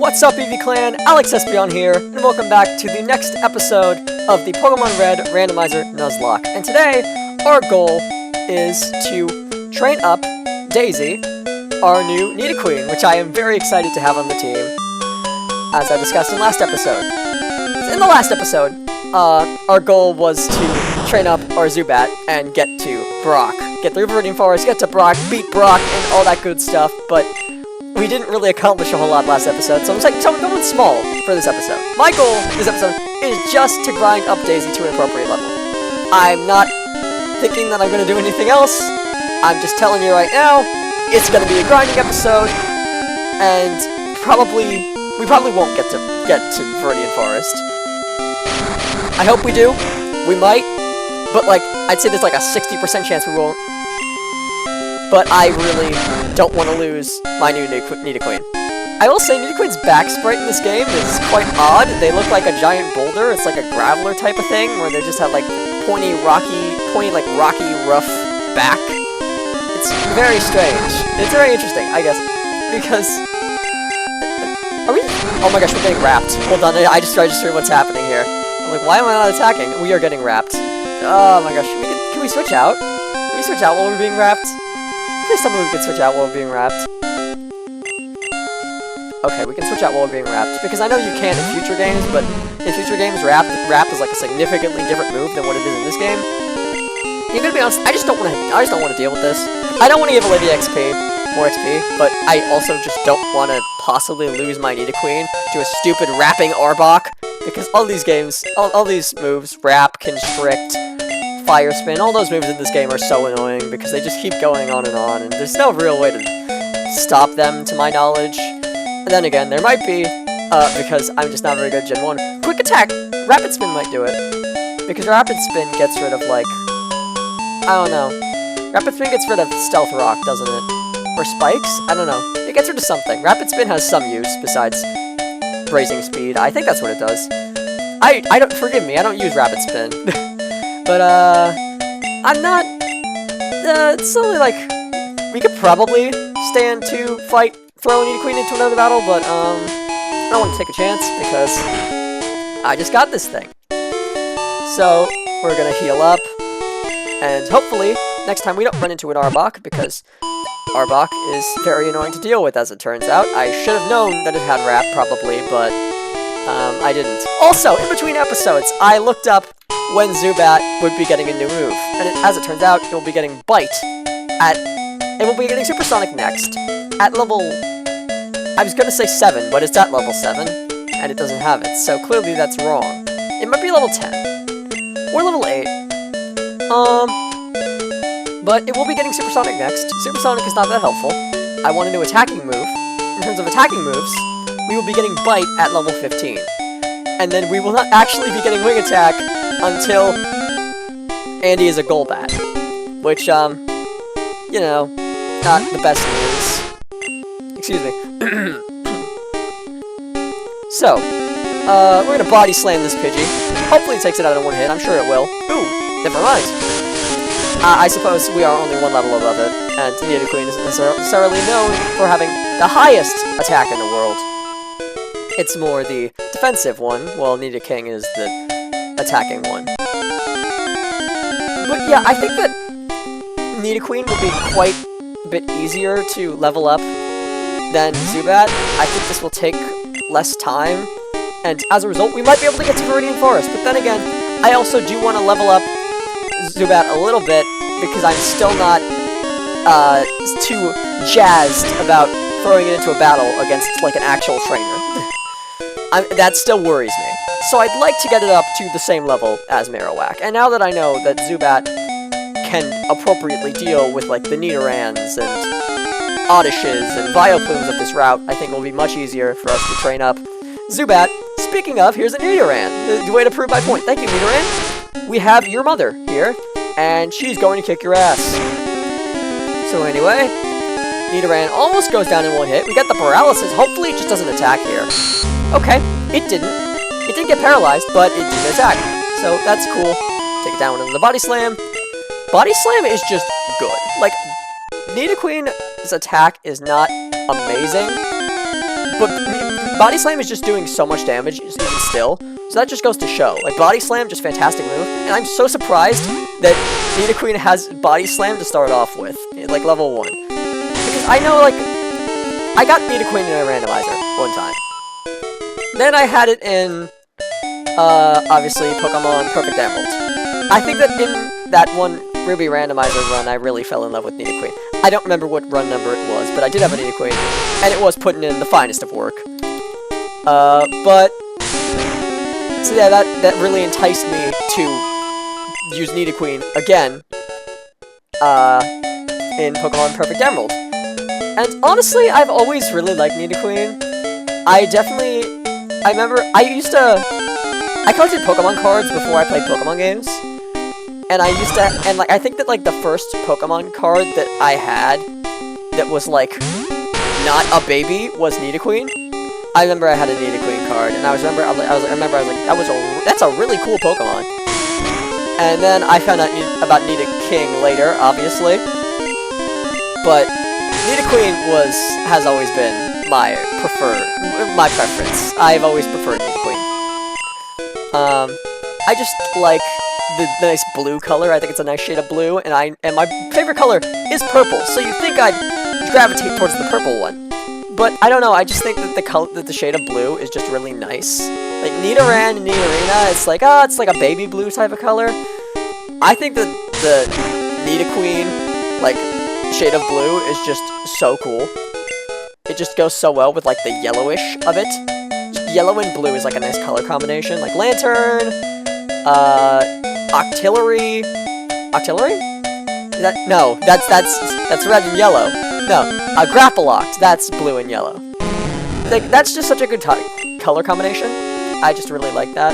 What's up, EV Clan? Alex Espion here, and welcome back to the next episode of the Pokemon Red Randomizer Nuzlocke. And today, our goal is to train up Daisy, our new Nidoqueen, which I am very excited to have on the team, as I discussed in last episode. In the last episode, our goal was to train up our Zubat and get to Brock. Get through Viridian Forest, get to Brock, beat Brock, and all that good stuff, but we didn't really accomplish a whole lot last episode, so I'm going small for this episode. My goal this episode is just to grind up Daisy to an appropriate level. I'm not thinking that I'm going to do anything else. I'm just telling you right now, it's going to be a grinding episode, and we probably won't get to Viridian Forest. I hope we do. We might, but I'd say there's like a 60% chance we won't. But I really don't want to lose my new Nidoqueen. I will say Nidoqueen's back sprite in this game is quite odd. They look like a giant boulder. It's like a graveler type of thing, where they just have like pointy, rocky, rough back. It's very strange. It's very interesting, I guess, because are we? Oh my gosh, we're getting wrapped. Hold on, I just registered what's happening here. I'm like, why am I not attacking? We are getting wrapped. Oh my gosh, can we switch out? Can we switch out while we're being wrapped? Please tell me we can switch out while we're being wrapped. Okay, we can switch out while we're being wrapped, because I know you can in future games, but in future games, wrap is like a significantly different move than what it is in this game. I'm gonna be honest, I just don't want to deal with this. I don't want to give a lady more XP, but I also just don't want to possibly lose my Nidoqueen to a stupid wrapping Arbok, because all these games, all these moves, wrap, constrict, Fire Spin, all those moves in this game are so annoying because they just keep going on, and there's no real way to stop them, to my knowledge. And then again, there might be, because I'm just not very good at Gen 1. Quick Attack! Rapid Spin might do it. Because Rapid Spin gets rid of, like, I don't know. Rapid Spin gets rid of Stealth Rock, doesn't it? Or Spikes? I don't know. It gets rid of something. Rapid Spin has some use besides raising speed. I think that's what it does. I don't, forgive me, I don't use Rapid Spin. But, I'm not, it's only like, we could probably stand to fight throwing Nidoqueen into another battle, but, I don't want to take a chance, because I just got this thing. So, we're gonna heal up, and hopefully, next time we don't run into an Arbok, because Arbok is very annoying to deal with, as it turns out. I should have known that it had Wrap, probably, but, I didn't. Also, in between episodes, I looked up when Zubat would be getting a new move, and as it turns out, it will be getting Bite it will be getting Supersonic next, at level, I was gonna say 7, but it's at level 7, and it doesn't have it, so clearly that's wrong. It might be level 10, or level 8, but it will be getting Supersonic next. Supersonic is not that helpful. I want a new attacking move. In terms of attacking moves, we will be getting Bite at level 15, and then we will not actually be getting Wing Attack until Andy is a Golbat, which, you know, not the best news. Excuse me. So, we're gonna body slam this Pidgey. Hopefully it takes it out in one hit. I'm sure it will. Ooh, never mind. I suppose we are only one level above it, and Nidoqueen isn't necessarily known for having the highest attack in the world. It's more the defensive one, while Nidoking is the attacking one. But yeah, I think that Nidoqueen will be quite a bit easier to level up than Zubat. I think this will take less time, and as a result, we might be able to get to Viridian Forest. But then again, I also do want to level up Zubat a little bit, because I'm still not too jazzed about throwing it into a battle against, like, an actual trainer. That still worries me. So I'd like to get it up to the same level as Marowak. And now that I know that Zubat can appropriately deal with, like, the Nidorans and Oddishes and Vileplumes of this route, I think it will be much easier for us to train up Zubat. Speaking of, here's a Nidoran. The way to prove my point. Thank you, Nidoran. We have your mother here, and she's going to kick your ass. So anyway, Nidoran almost goes down in one hit. We get the paralysis. Hopefully it just doesn't attack here. Okay, it didn't. It didn't get paralyzed, but it didn't attack. So that's cool. Take it down with the Body Slam. Body Slam is just good. Like, Nidoqueen's attack is not amazing, but Body Slam is just doing so much damage even still, so that just goes to show. Like, Body Slam, just fantastic move, and I'm so surprised that Nidoqueen has Body Slam to start off with, like, level 1. Because I know, like, I got Nidoqueen in a randomizer one time. Then I had it in, obviously, Pokemon Perfect Emerald. I think that in that one Ruby randomizer run, I really fell in love with Nidoqueen. I don't remember what run number it was, but I did have a Nidoqueen, and it was putting in the finest of work. So yeah, that really enticed me to use Nidoqueen again, in Pokemon Perfect Emerald. And honestly, I've always really liked Nidoqueen. I remember, I collected Pokemon cards before I played Pokemon games. And I think that, like, the first Pokemon card that I had that was, like, not a baby was Nidoqueen. I remember I had a Nidoqueen card, and I was like, that's a really cool Pokemon. And then I found out about Nidoking later, obviously. But Nidoqueen has always been my preference. I've always preferred Nidoqueen. I just like the nice blue color. I think it's a nice shade of blue, and my favorite color is purple. So you'd think I'd gravitate towards the purple one. But I don't know, I just think that the shade of blue is just really nice. Like, Nidoran and Nidorina, it's like, oh, it's like a baby blue type of color. I think that the Nidoqueen, like, shade of blue is just so cool. It just goes so well with, like, the yellowish of it. Just yellow and blue is, like, a nice color combination. Like, Lantern, Octillery? No, that's red and yellow. No, Grapploct, that's blue and yellow. Like, that's just such a good color combination. I just really like that.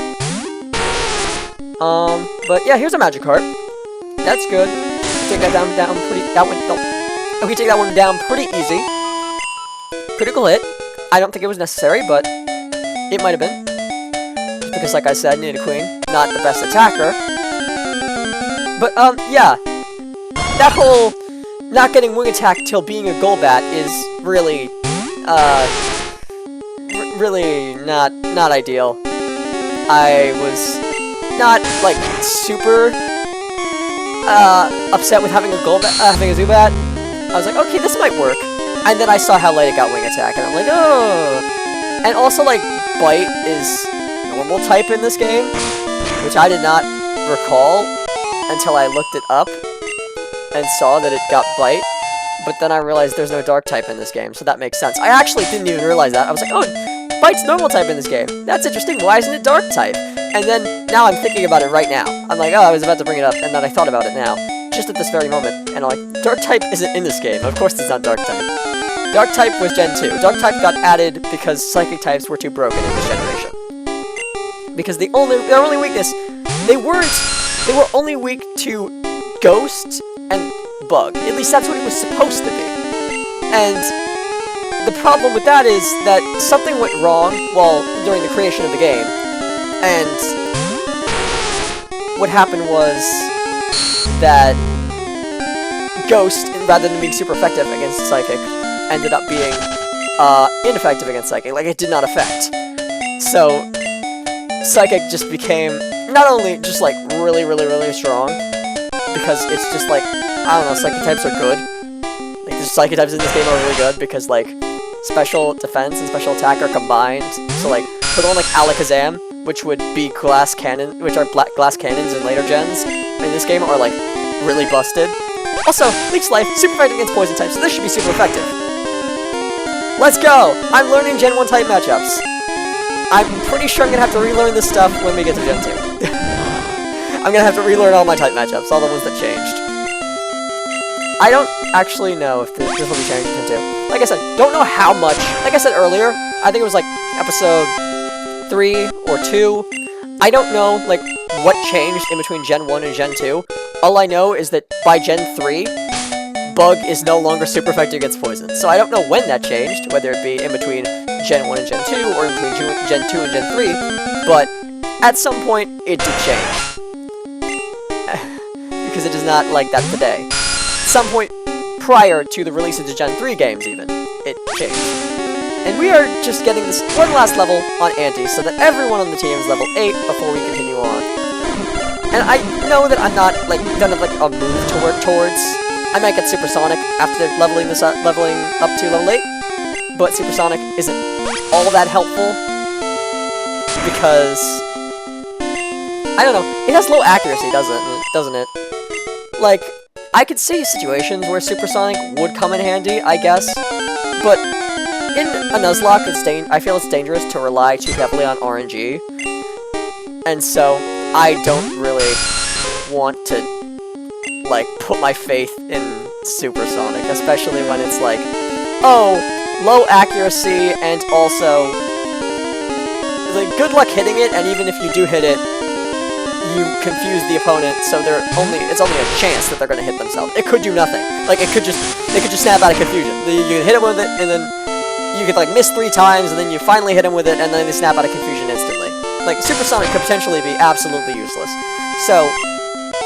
But yeah, here's a Magikarp. That's good. Take that down pretty. We take that one down pretty easy. Critical hit. I don't think it was necessary, but it might have been. Just because, like I said, Nidoqueen, not the best attacker. But yeah, that whole not getting wing attack till being a Golbat is really, really not ideal. I was not, like, super, upset with having a Zubat. I was like, okay, this might work. And then I saw how late it got wing attack, and I'm like, oh. And also, like, Bite is normal type in this game, which I did not recall until I looked it up and saw that it got Bite, but then I realized there's no Dark type in this game, so that makes sense. I actually didn't even realize that. I was like, oh, Bite's normal type in this game. That's interesting. Why isn't it Dark type? And then, now I'm thinking about it right now. I'm like, oh, I was about to bring it up, and then I thought about it now, just at this very moment, and I'm like, Dark type isn't in this game. Of course it's not Dark type. Dark type was Gen 2. Dark type got added because Psychic types were too broken in this generation. Because their only weakness, they were only weak to Ghost and Bug. At least that's what it was supposed to be. And the problem with that is that something went wrong during the creation of the game. And what happened was that Ghost, rather than being super effective against Psychic, ended up being ineffective against Psychic. Like, it did not affect. So Psychic just became not only just, like, really, really, really strong, because it's just, like, I don't know, Psychic types are good. Like, the Psychic types in this game are really good, because, like, special defense and special attack are combined. So, like, put on, like, Alakazam, which would be glass cannon, which are glass cannons in later gens, in this game are, like, really busted. Also, Leech Life, super effective against poison types, so this should be super effective. Let's go! I'm learning Gen 1 type matchups. I'm pretty sure I'm gonna have to relearn this stuff when we get to Gen 2. I'm gonna have to relearn all my type matchups, all the ones that changed. I don't actually know if this will be changed in Gen 2. Like I said, don't know how much. Like I said earlier, I think it was like episode 3 or 2. I don't know, like, what changed in between Gen 1 and Gen 2. All I know is that by Gen 3, Bug is no longer super effective against poison. So I don't know when that changed, whether it be in between Gen 1 and Gen 2, or in between Gen 2 and Gen 3, but at some point, it did change. Because it is not like that today. At some point prior to the release of the Gen 3 games, even, it changed. And we are just getting this one last level on Andy, so that everyone on the team is level 8 before we continue on. And I know that I'm not, like, gonna, like, a move to work towards. I might get Supersonic after leveling up to level 8, but Supersonic isn't all that helpful, because, I don't know, it has low accuracy, doesn't it? Like, I could see situations where Supersonic would come in handy, I guess, but in a Nuzlocke, I feel it's dangerous to rely too heavily on RNG, and so I don't really want to, like, put my faith in Supersonic, especially when it's like, oh, low accuracy, and also, like, good luck hitting it, and even if you do hit it, you confuse the opponent, so it's only a chance that they're gonna hit themselves. It could do nothing. Like, they could just snap out of confusion. You can hit it with it, and then you could, like, miss 3 times, and then you finally hit them with it, and then they snap out of confusion instantly. Like, Supersonic could potentially be absolutely useless. So,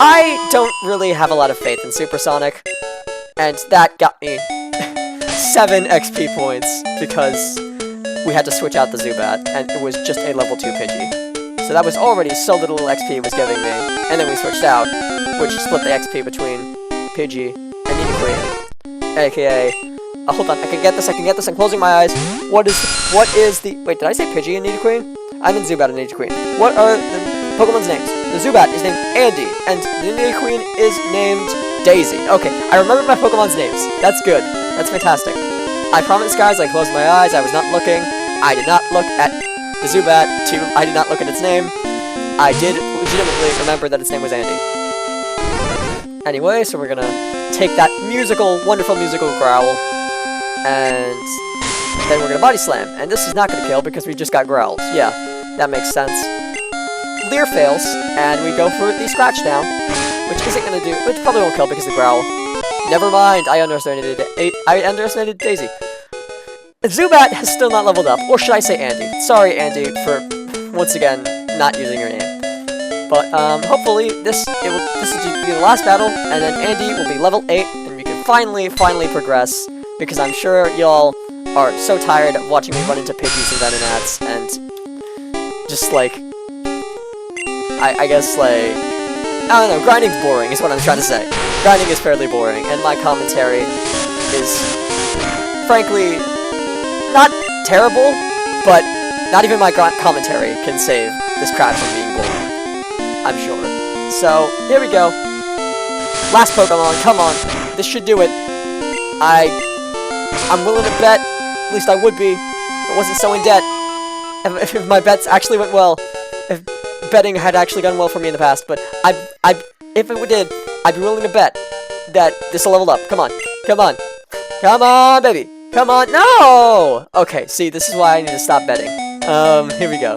I don't really have a lot of faith in Supersonic, and that got me 7 XP points, because we had to switch out the Zubat, and it was just a level 2 Pidgey. So that was already so little XP it was giving me, and then we switched out, which split the XP between Pidgey and Nidoqueen, aka, hold on, I can get this, I'm closing my eyes. What is the, wait, did I say Pidgey and Nidoqueen? I meant Zubat and Nidoqueen. What are the Pokemon's names? The Zubat is named Andy, and the Nidoqueen is named Daisy. Okay, I remember my Pokemon's names. That's good. That's fantastic. I promise, guys, I closed my eyes, I was not looking. I did not look at the Zubat, I did not look at its name. I did legitimately remember that its name was Andy. Anyway, so we're gonna take that wonderful musical growl, and then we're gonna body slam. And this is not gonna kill because we just got growls. Yeah, that makes sense. Leer fails, and we go for the scratch down, which isn't gonna do, which probably won't kill because of the growl. Never mind, I underestimated Daisy. Zubat has still not leveled up, or should I say Andy. Sorry, Andy, for, once again, not using your name. But, hopefully, this will be the last battle, and then Andy will be level 8, and we can finally progress, because I'm sure y'all are so tired of watching me run into Pidgeys and Venonats, and just, like, I guess, like, I don't know, grinding's boring, is what I'm trying to say. Grinding is fairly boring, and my commentary is, frankly, not terrible, but not even my commentary can save this crap from being boring, I'm sure. So, here we go. Last Pokemon, come on. This should do it. I'm willing to bet, at least I would be, if I wasn't so in debt. If my bets actually went well, if betting had actually gone well for me in the past, but if it did, I'd be willing to bet that this will level up. Come on, come on, come on, baby. Come on, no! Okay, see, this is why I need to stop betting. Here we go.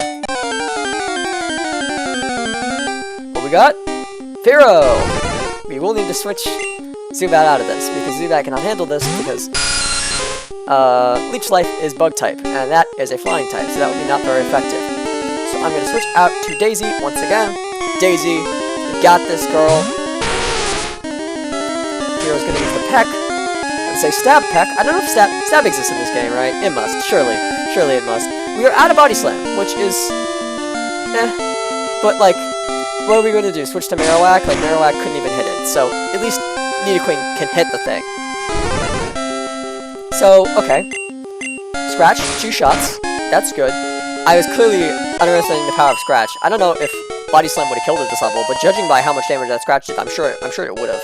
What we got? Fearow! We will need to switch Zubat out of this, because Zubat cannot handle this, because, Leech Life is Bug type, and that is a Flying type, so that would be not very effective. So I'm gonna switch out to Daisy once again. Daisy, you got this, girl. Fearow's gonna use the Peck. Say Stab Peck. I don't know if Stab exists in this game, right? It must. Surely it must. We are out of Body Slam, which is, but, like, what are we going to do? Switch to Marowak? Like, Marowak couldn't even hit it, so at least Nidoqueen can hit the thing. So, okay. Scratch, 2 shots. That's good. I was clearly underestimating the power of Scratch. I don't know if Body Slam would have killed it at this level, but judging by how much damage that Scratch did, I'm sure it would have.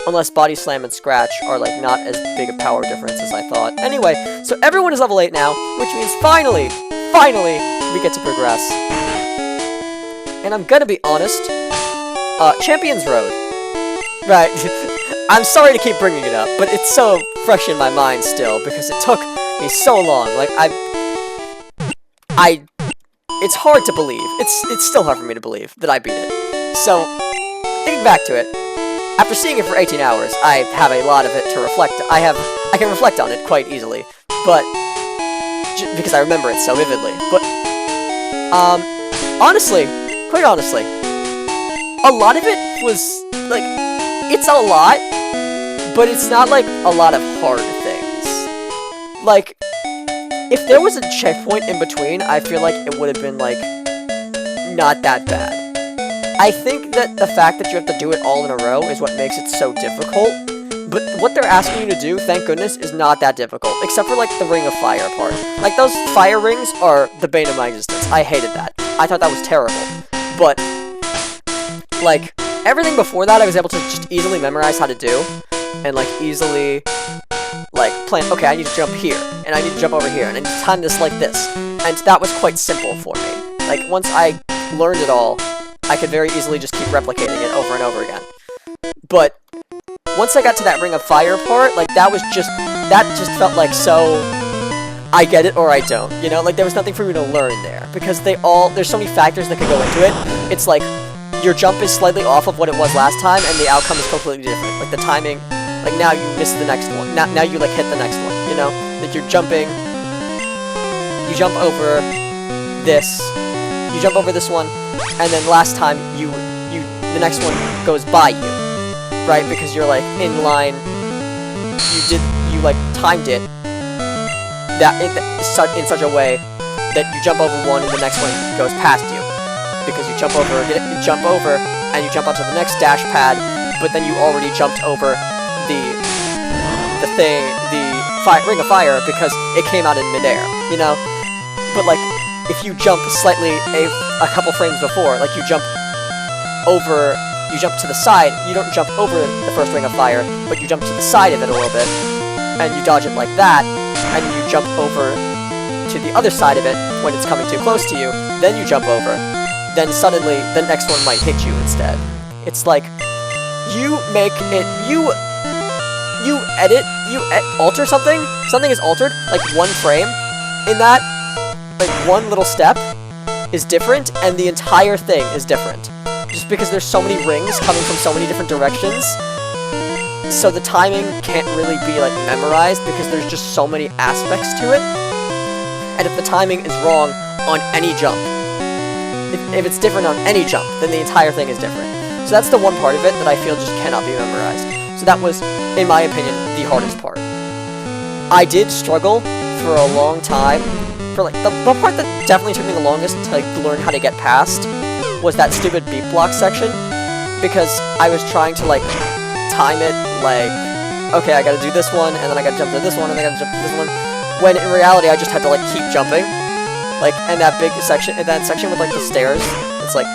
Unless Body Slam and Scratch are, like, not as big a power difference as I thought. Anyway, so everyone is level 8 now, which means finally, we get to progress. And I'm gonna be honest, Champions Road. Right, I'm sorry to keep bringing it up, but it's so fresh in my mind still, because it took me so long. Like, it's hard to believe. It's still hard for me to believe that I beat it. So, thinking back to it, after seeing it for 18 hours, I have a lot of it to reflect. I can reflect on it quite easily, but because I remember it so vividly. But honestly, quite honestly, a lot of it was like, it's a lot, but it's not like a lot of hard things. Like, if there was a checkpoint in between, I feel like it would have been, like, not that bad. I think that the fact that you have to do it all in a row is what makes it so difficult. But what they're asking you to do, thank goodness, is not that difficult. Except for, like, the Ring of Fire part. Like, those fire rings are the bane of my existence. I hated that. I thought that was terrible. But, like, everything before that I was able to just easily memorize how to do. And, like, easily, like, plan, okay, I need to jump here. And I need to jump over here. And I need to time this like this. And that was quite simple for me. Like, once I learned it all, I could very easily just keep replicating it over and over again. But once I got to that Ring of Fire part, like, that just felt like so, I get it or I don't, you know? Like, there was nothing for me to learn there, because there's so many factors that could go into it. It's like, your jump is slightly off of what it was last time, and the outcome is completely different. Like, the timing, like, now you miss the next one. Now you, like, hit the next one, you know? Like, you're jumping, you jump over this, you jump over this one, and then last time, the next one goes by you. Right, because you're, like, in line, you like, timed it in such a way that you jump over one and the next one goes past you. Because you jump over, and you jump onto the next dash pad, but then you already jumped over the Ring of Fire because it came out in midair, you know? But, like, if you jump slightly a couple frames before, like, you jump to the side, you don't jump over the first Ring of Fire, but you jump to the side of it a little bit, and you dodge it like that, and you jump over to the other side of it when it's coming too close to you, then you jump over, then suddenly the next one might hit you instead. It's like, you alter something is altered, like one frame, in that, like one little step is different, and the entire thing is different. Just because there's so many rings coming from so many different directions, so the timing can't really be, like, memorized because there's just so many aspects to it. And if the timing is wrong on any jump, if it's different on any jump, then the entire thing is different. So that's the one part of it that I feel just cannot be memorized. So that was, in my opinion, the hardest part. I did struggle for a long time. For, like, the part that definitely took me the longest to, like, learn how to get past was that stupid beat block section, because I was trying to, like, time it, like, okay, I gotta do this one, and then I gotta jump to this one, and then I gotta jump to this one, when in reality I just had to, like, keep jumping, like, and that big section, and that section with, like, the stairs, it's like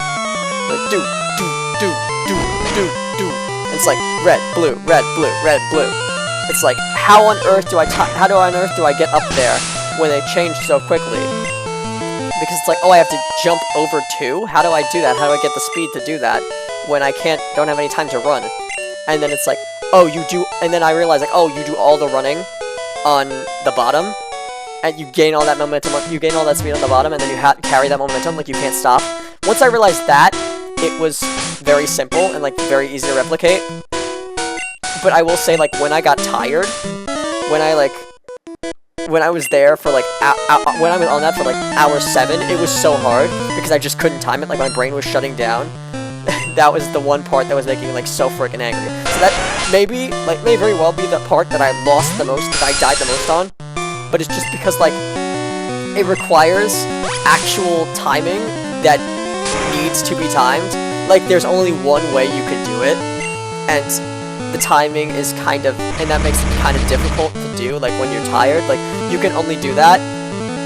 do, it's like, red, blue, red, blue, red, blue, it's like, how on earth do I get up there when they change so quickly? Because it's like, oh, I have to jump over two? How do I do that? How do I get the speed to do that when I don't have any time to run? And then it's like, oh, and then I realize, like, oh, you do all the running on the bottom, and you gain all that momentum, you gain all that speed on the bottom, and then you carry that momentum, like, you can't stop. Once I realized that, it was very simple and, like, very easy to replicate. But I will say, like, when I got tired, when I was there for, like, when I was on that for, like, hour 7, it was so hard, because I just couldn't time it, like, my brain was shutting down. That was the one part that was making me, like, so freaking angry. So that may very well be the part that I lost the most, that I died the most on, but it's just because, like, it requires actual timing that needs to be timed. Like, there's only one way you can do it, and the timing is and that makes it kind of difficult to do, like, when you're tired. Like, you can only do that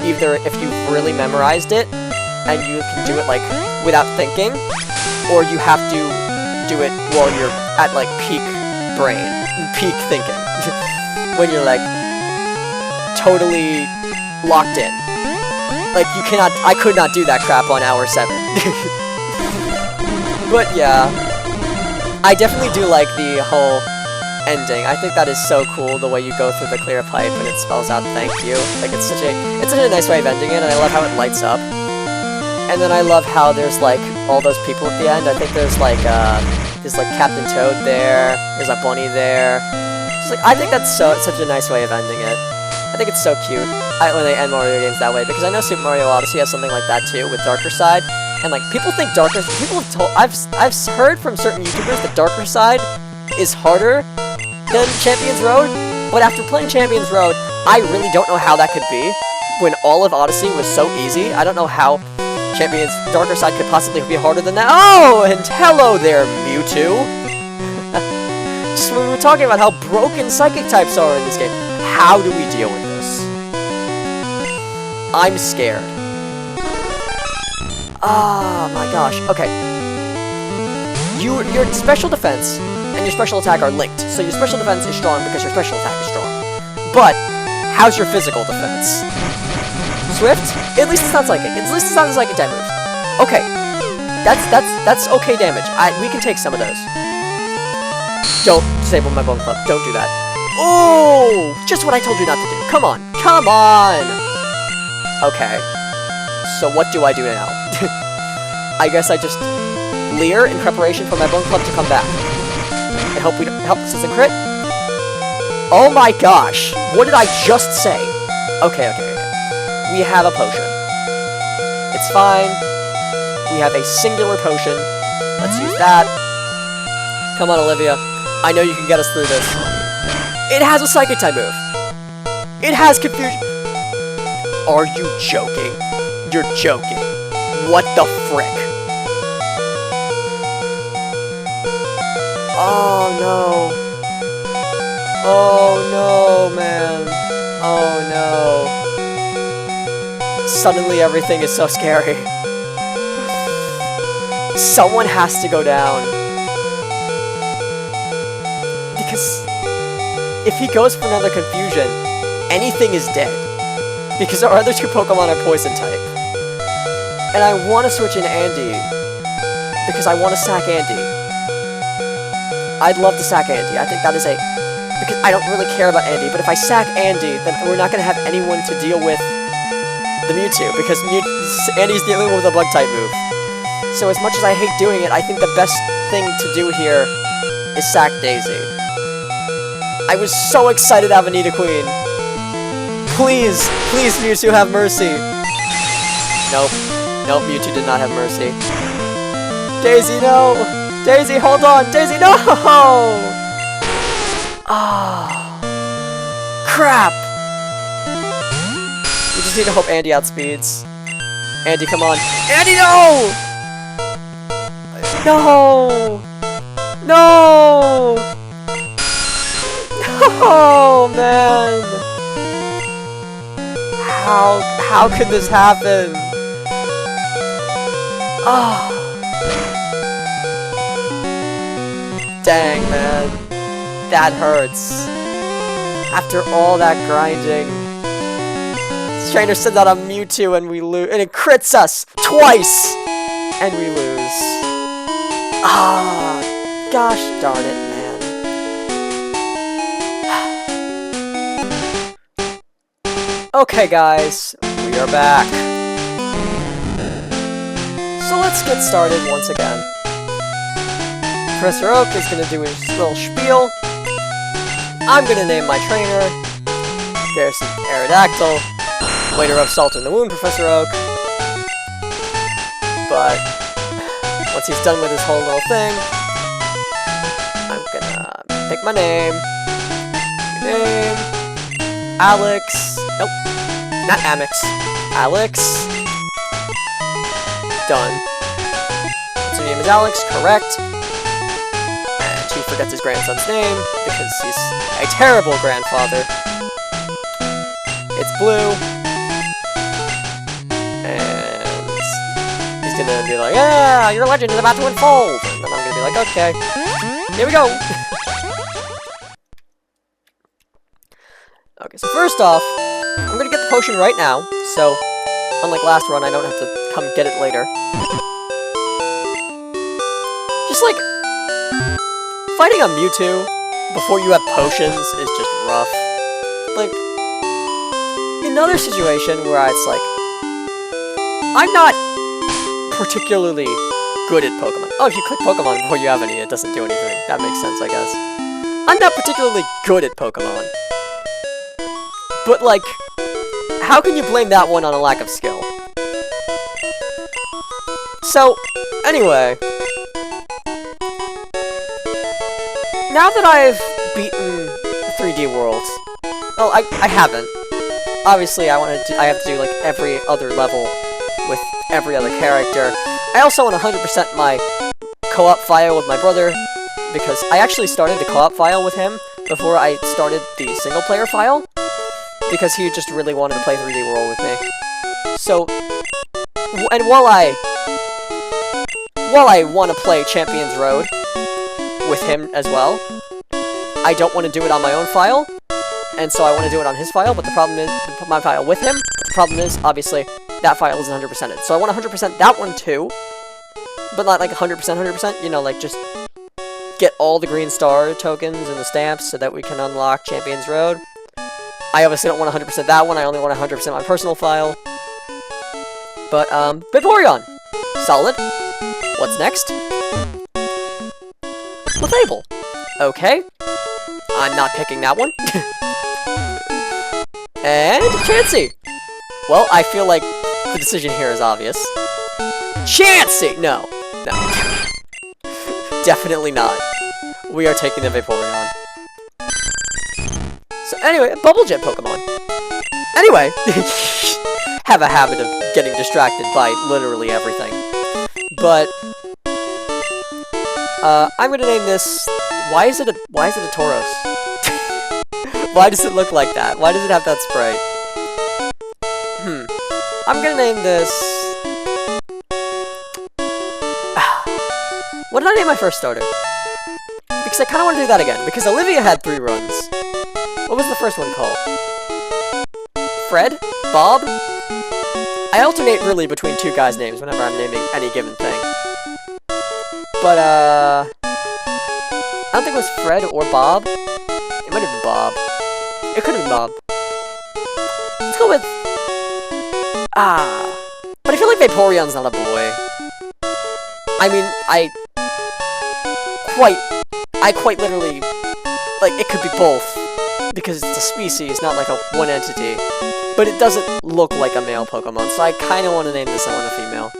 either if you've really memorized it, and you can do it, like, without thinking, or you have to do it while you're at, like, peak brain, peak thinking, when you're, like, totally locked in. Like, I could not do that crap on hour 7. But yeah, I definitely do like the whole ending. I think that is so cool, the way you go through the clear pipe and it spells out thank you. Like, it's such a nice way of ending it, and I love how it lights up. And then I love how there's, like, all those people at the end. I think there's Captain Toad there, there's a bunny there. Just, like, I think that's such a nice way of ending it. I think it's so cute when they end Mario games that way, because I know Super Mario Odyssey has something like that too, with Darker Side. And, like, people have told, I've heard from certain YouTubers that Darker Side is harder than Champions Road, but after playing Champions Road, I really don't know how that could be. when all of Odyssey was so easy. I don't know how Champion's Darker Side could possibly be harder than that. Oh, and hello there, Mewtwo. Just when we were talking about how broken Psychic types are in this game. How do we deal with this? I'm scared. Oh my gosh. Okay. Your special defense and your special attack are linked. So your special defense is strong because your special attack is strong. But how's your physical defense? Swift? At least it's not psychic. At least it's not a psychic type move. Okay. That's okay damage. We can take some of those. Don't disable my Bone Club. Don't do that. Oh! Just what I told you not to do. Come on. Come on! Okay. So what do I do now? I guess I just leer in preparation for my Bone Club to come back. I hope this doesn't crit. Oh my gosh! What did I just say? Okay. We have a potion. It's fine. We have a singular potion. Let's use that. Come on, Olivia. I know you can get us through this. It has a Psychic type move. It has Confusion. Are you joking? You're joking. What the frick? Oh no. Oh no, man. Oh no. Suddenly everything is so scary. Someone has to go down. Because if he goes for another Confusion, anything is dead. Because our other two Pokemon are Poison type. And I want to switch in Andy. Because I want to sack Andy. I'd love to sack Andy. I think that is a... Because I don't really care about Andy, but if I sack Andy, then we're not going to have anyone to deal with the Mewtwo, because Andy's dealing with a Bug-type move. So as much as I hate doing it, I think the best thing to do here is sack Daisy. I was so excited to have a Nidoqueen. Please, please, Mewtwo, have mercy. Nope. Nope, Mewtwo did not have mercy. Daisy, no! Daisy, hold on! Daisy, no! Ah, crap! We just need to hope Andy outspeeds. Andy, come on. Andy, no! No! No! No, man! How could this happen? Ah. Dang, man. That hurts. After all that grinding. This trainer said that on Mewtwo and we lose. And it crits us twice! And we lose. Ah, gosh darn it, man. Okay, guys. We are back. So let's get started once again. Professor Oak is gonna do his little spiel. I'm gonna name my trainer. There's an Aerodactyl. Way to rub salt in the wound, Professor Oak. But once he's done with his whole little thing, I'm gonna pick my name. Name. Alex. Nope. Not Amex. Alex. Done. So your name is Alex, correct. He forgets his grandson's name, because he's a terrible grandfather. It's Blue. And he's gonna be like, yeah, your legend is about to unfold! And then I'm gonna be like, okay. Here we go! Okay, so first off, I'm gonna get the potion right now, so unlike last run, I don't have to come get it later. Just like... Fighting a Mewtwo before you have potions is just rough. Like, another situation where it's like, I'm not particularly good at Pokemon. Oh, if you click Pokemon before you have any, it doesn't do anything. That makes sense, I guess. I'm not particularly good at Pokemon. But, like, how can you blame that one on a lack of skill? So, anyway... Now that I've beaten 3D World, well, I haven't. obviously I have to do like every other level with every other character. I also want to 100% my co-op file with my brother, because I actually started the co-op file with him before I started the single-player file, because he just really wanted to play 3D World with me. So, and while I want to play Champions Road with him as well, I don't want to do it on my own file, and so I want to do it on his file, but the problem is, my file with him, the problem is, obviously, that file isn't 100%ed. So I want to 100% that one too, but not like 100%, you know, like just get all the green star tokens and the stamps so that we can unlock Champions Road. I obviously don't want 100% that one, I only want 100% my personal file. But, Vaporeon! Solid. What's next? Clefable. Okay. I'm not picking that one. And Chansey! Well, I feel like the decision here is obvious. Chansey! No. No. Definitely not. We are taking the Vaporeon. So anyway, Bubble Jet Pokemon. Anyway, have a habit of getting distracted by literally everything. But I'm gonna name this. Why is it a Tauros? Why does it look like that? Why does it have that sprite? I'm gonna name this. What did I name my first starter? Because I kind of want to do that again. Because Olivia had 3 runs. What was the first one called? Fred? Bob? I alternate really between 2 guys' names whenever I'm naming any given thing. But, I don't think it was Fred or Bob. It might have been Bob. It could have been Bob. Let's go with... But I feel like Vaporeon's not a boy. I mean, I quite literally... Like, it could be both. Because it's a species, not like a one entity. But it doesn't look like a male Pokemon, so I kind of want to name this one a female.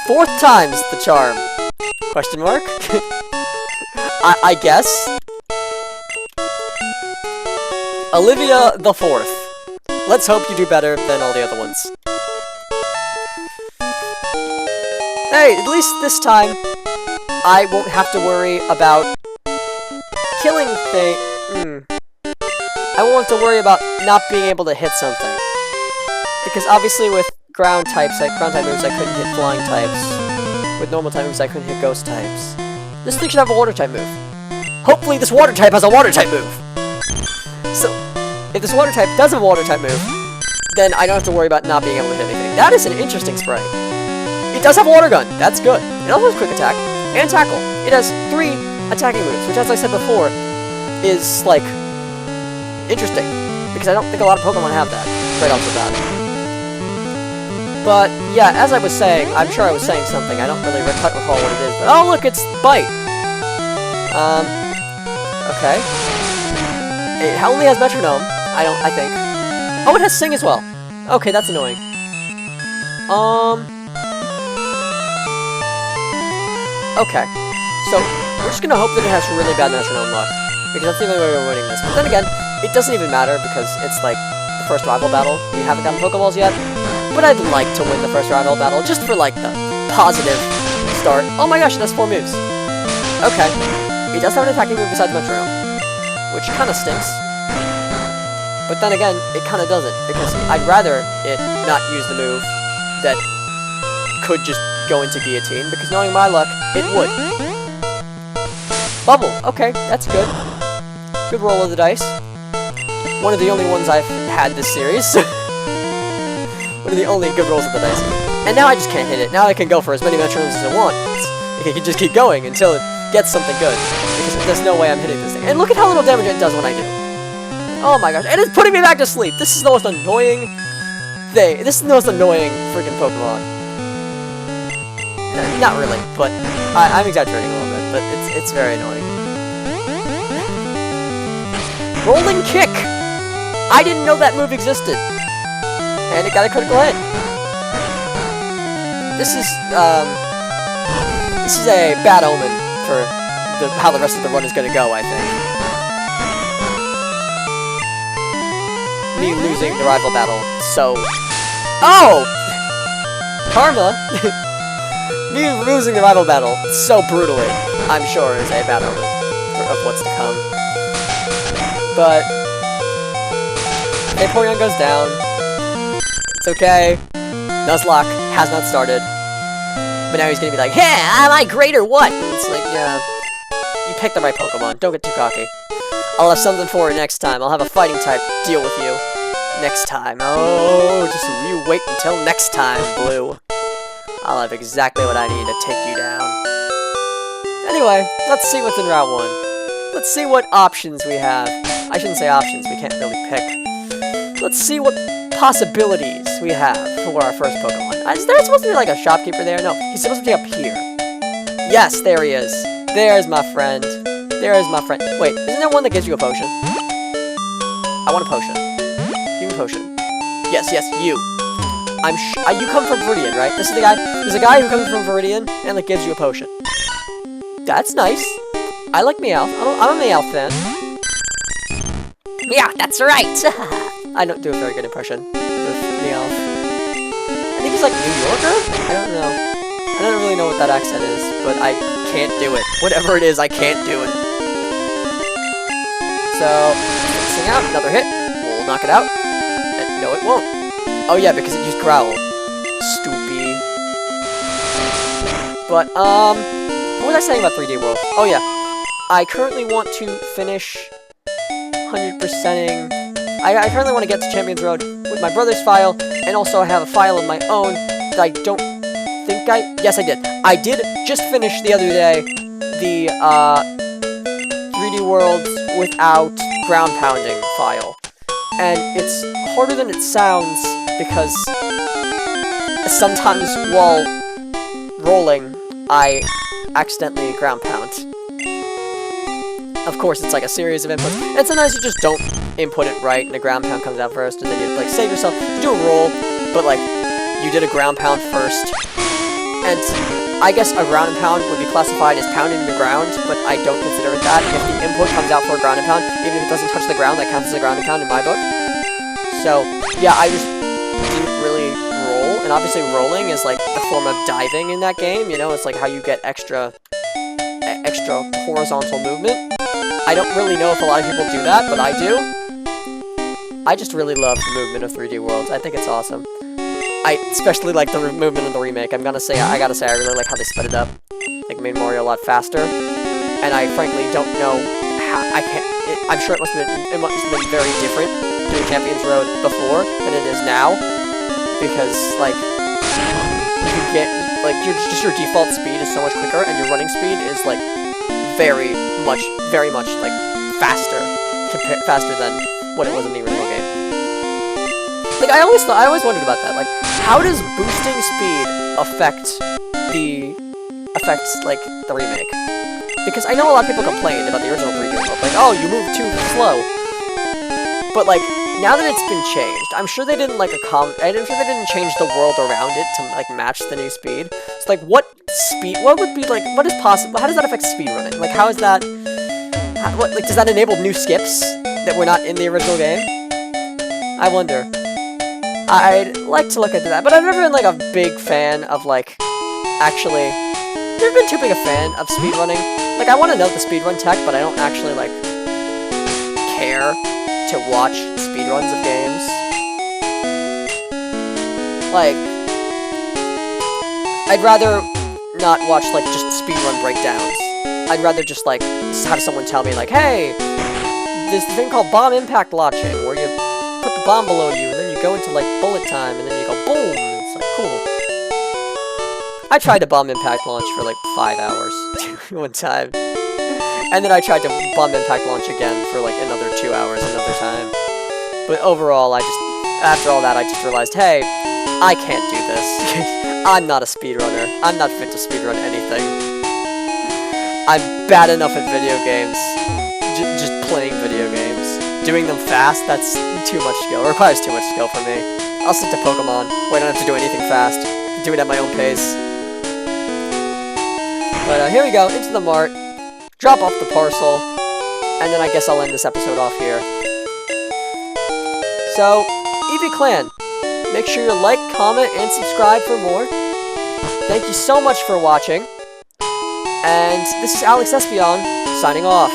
4th time's the charm. Question mark? I guess. Olivia the 4th. Let's hope you do better than all the other ones. Hey, at least this time, I won't have to worry about killing things. I won't have to worry about not being able to hit something. Because obviously with ground type moves, I couldn't hit flying types. With normal type moves, I couldn't hit ghost types. This thing should have a water type move. Hopefully this water type has a water type move! So, if this water type does have a water type move, then I don't have to worry about not being able to hit anything. That is an interesting sprite. It does have a water gun, that's good. It also has quick attack and tackle. It has 3 attacking moves, which as I said before, is, like, interesting. Because I don't think a lot of Pokemon have that, right off the bat. But, yeah, as I was saying, I'm sure I was saying something, I don't really quite recall what it is, but oh look, it's Bite! Okay. It only has Metronome, I think. Oh, it has Sing as well. Okay, that's annoying. Okay. So, we're just gonna hope that it has really bad Metronome luck. Because that's the only way we're winning this. But then again, it doesn't even matter because it's like the first rival battle. We haven't gotten Pokeballs yet. But I'd like to win the first rival battle just for like the positive start. Oh my gosh, it has 4 moves. Okay. It does have an attacking move besides Metronome, which kind of stinks. But then again, it kind of doesn't, because I'd rather it not use the move that could just go into Guillotine, because knowing my luck, it would. Bubble, okay, that's good. Good roll of the dice. One of the only ones I've had this series. One of the only good rolls of the dice. And now I just can't hit it. Now I can go for as many Metronomes as I want. I can just keep going until it gets something good. Because there's no way I'm hitting this thing. And look at how little damage it does when I do. Oh my gosh, and it's putting me back to sleep! This is the most annoying thing. This is the most annoying freaking Pokemon. Not really, but I'm exaggerating a little bit, but it's very annoying. Rolling Kick! I didn't know that move existed. And it got a critical hit. This is a bad omen for how the rest of the run is gonna go, I think. me losing the rival battle. So, oh, karma. Me losing the rival battle so brutally, I'm sure, is a bad omen of what's to come. But Vaporeon goes down. It's okay. Nuzlocke has not started. But now he's gonna be like, hey, am I great or what? And it's like, yeah, you picked the right Pokemon. Don't get too cocky. I'll have something for it next time. I'll have a fighting type deal with you next time. Oh, just you wait until next time, Blue. I'll have exactly what I need to take you down. Anyway, let's see what's in Route 1. Let's see what options we have. I shouldn't say options, we can't really pick. Let's see what possibilities we have for our first Pokemon. Is there supposed to be like a shopkeeper there? No, he's supposed to be up here. Yes, there he is. There's my friend. There's my friend. Wait, isn't there one that gives you a potion? I want a potion. Give me a potion. Yes, yes, you. You come from Viridian, right? This is the guy. There's a guy who comes from Viridian and that gives you a potion. That's nice. I like Meowth. I'm a Meowth fan. Yeah, that's right. I don't do a very good impression with Meowth. I think he's like New Yorker? I don't know. I don't really know what that accent is, but I can't do it. Whatever it is, I can't do it. So, missing out, another hit. We'll knock it out. And no, it won't. Oh yeah, because it used Growl. Stupid. But, what was I saying about 3D World? Oh yeah. I currently want to finish 100%ing. I currently want to get to Champions Road with my brother's file, and also I have a file of my own that I don't think yes, I did. I did just finish the other day the 3D World without ground pounding file. And it's harder than it sounds because sometimes while rolling, I accidentally ground pound. Of course, it's like a series of inputs, and sometimes you just don't input it right, and the ground pound comes out first, and then you like save yourself, do a roll, but like you did a ground pound first, and I guess a ground and pound would be classified as pounding the ground, but I don't consider it that. If the input comes out for a ground and pound, even if it doesn't touch the ground, that counts as a ground and pound in my book. So yeah, I just didn't really roll, and obviously rolling is like the form of diving in that game. You know, it's like how you get extra horizontal movement. I don't really know if a lot of people do that, but I do. I just really love the movement of 3D Worlds. I think it's awesome. I especially like the movement in the remake. I gotta say, I really like how they sped it up. Like, made Mario a lot faster. And I frankly don't know how, I'm sure it must have been very different doing Champions Road before than it is now. Because, like, you get, like, your default speed is so much quicker, and your running speed is, like, very much, like, faster than what it was in the original game. Like, I always wondered about that. Like, how does boosting speed affect the remake? Because I know a lot of people complained about the original 3D World, like, oh, you move too slow. But like, now that it's been changed, I'm sure they didn't like change the world around it to like match the new speed. So like, what would be like, what is possible? How does that affect speedrunning? Like, how is that? Does that enable new skips that were not in the original game? I wonder. I'd like to look into that, but I've never been like a big fan of like, actually, never been too big a fan of speedrunning. Like, I want to know the speedrun tech, but I don't actually like care to watch speedruns of games. Like, I'd rather not watch like just speedrun breakdowns. I'd rather just like have someone tell me like, hey, there's this thing called bomb impact launching, where you put the bomb below you, and then you go into like bullet time, and then you go boom, and it's like cool. I tried to bomb impact launch for like 5 hours one time, and then I tried to bomb impact launch again for like another 2 hours another time. But overall, after all that, I just realized, hey, I can't do this. I'm not a speedrunner. I'm not fit to speedrun anything. I'm bad enough at video games. Just playing video games. Doing them fast, that's too much skill. It requires too much skill for me. I'll stick to Pokemon, where I don't have to do anything fast. Do it at my own pace. But here we go, into the mart. Drop off the parcel. And then I guess I'll end this episode off here. So, EV Clan, make sure you like, comment, and subscribe for more. Thank you so much for watching. And this is Alex Espion, signing off.